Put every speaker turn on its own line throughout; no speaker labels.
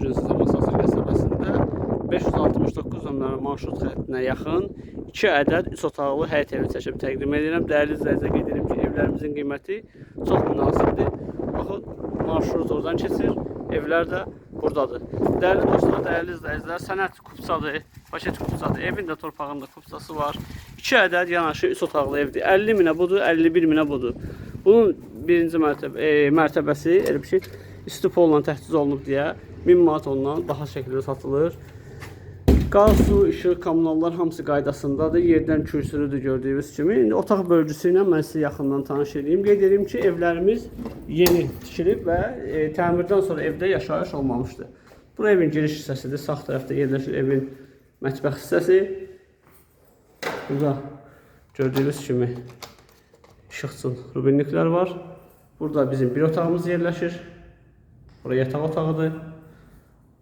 gün sizə Masazır qəsəbəsində 569 nömrəli marşrut xəttinə yaxın 2 ədəd 3 otaqlı həyət evi çəkib təqdim edirəm. Dəyərli izləyicilər, qeyd edirəm ki, evlərimizin qiyməti çox münasibdir. Baxın, marşrut oradan keçir, evlər də buradadır. Dəyərli dostlar, dəyərli izləyicilər, sənət kupçadır, paket kupçadır, evin də torpağında kupçası var. 2 ədəd yanaşı 3 otaqlı evdir. 50 minə budur, 51 minə budur. Bunun birinci mərtəbəsi elə bir şey istipolla təchiz olunub deyə 1000 manat ondan daha şəkildə satılır. Qaz, su, işıq, kommunallar hamısı qaydasındadır. Yerdən kürsülüdür gördüyünüz kimi. İndi otaq bölgüsü ilə mən sizə yaxından tanış edeyim. Qeyd edeyim ki, evlərimiz yeni tikilib və təmirdən sonra evdə yaşayış olmamışdır. Bu evin giriş hissəsidir. Sağ tərəfdə yerləşir evin mətbəx hissəsi. Burada gördüyünüz kimi işıqçıl rubinliklər var. Burada bizim bir otağımız yerləşir. Bura yataq otağıdır.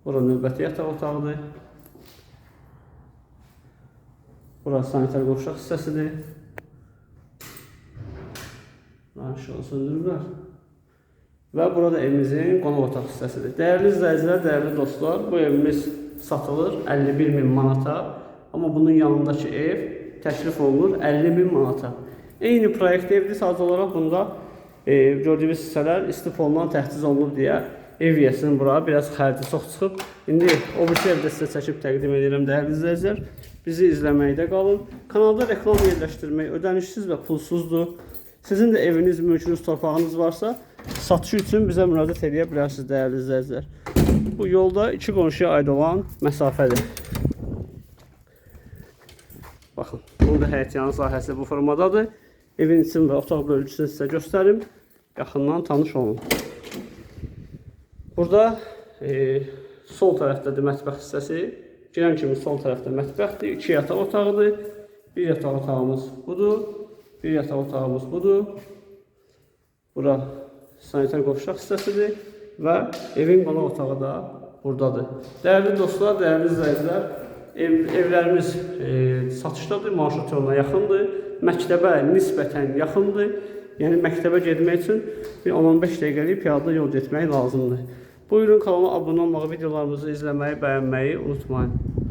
Bura növbəti yataq otağıdır. Bura sanitar qovşaq hissəsidir. İşığı söndürürlər. Və burada evimizin qonaq otaq hissəsidir. Dəyərli izləyicilər, dəyərli dostlar, bu evimiz satılır 51 min manata. Amma bunun yanındakı ev təklif olunur 50 min manata. Eyni proyekt evdir, sadəcə olaraq bunda gördüyünüz hissələr istifoldan təchiz olunub deyə ev yiyəsinin bura biraz xərci çox çıxıb. İndi o birisi evdə sizə çəkib təqdim edirəm, dəyərli izləyicilər. Bizi izləməkdə qalın. Kanalda reklam yerləşdirmək ödənişsiz və pulsuzdur. Sizin də eviniz, mülkünüz, torpağınız varsa satışı üçün bizə müraciət edə bilərsiniz, dəyərli izləyicilər. Bu yolda iki qonşuya aid olan məsafədir. Baxın, burada həyətyanı sahəsi bu formadadır. Evin için və otaq bölgüsünü sizə göstərim. Yaxından tanış olun. Burada sol tərəfdədir mətbəx hissəsi. Girən kimi sol tərəfdə mətbəxdir. 2 yataq otağıdır. Bir yataq otağımız budur. Bir yataq otağımız budur. Bura sanitar qovşaq hissəsidir. Və evin qonaq otağı da buradadır. Dəyərli dostlar, dəyərli izləyicilər, evlərimiz satışdadır. Marşrut yoluna yaxındır. Məktəbə nisbətən yaxındır. Yəni məktəbə getmək üçün bir 10-15 dəqiqəlik piyada yol getmək lazımdır. Buyurun, kanalıma abunə olmağı, videolarımızı izləməyi, bəyənməyi unutmayın.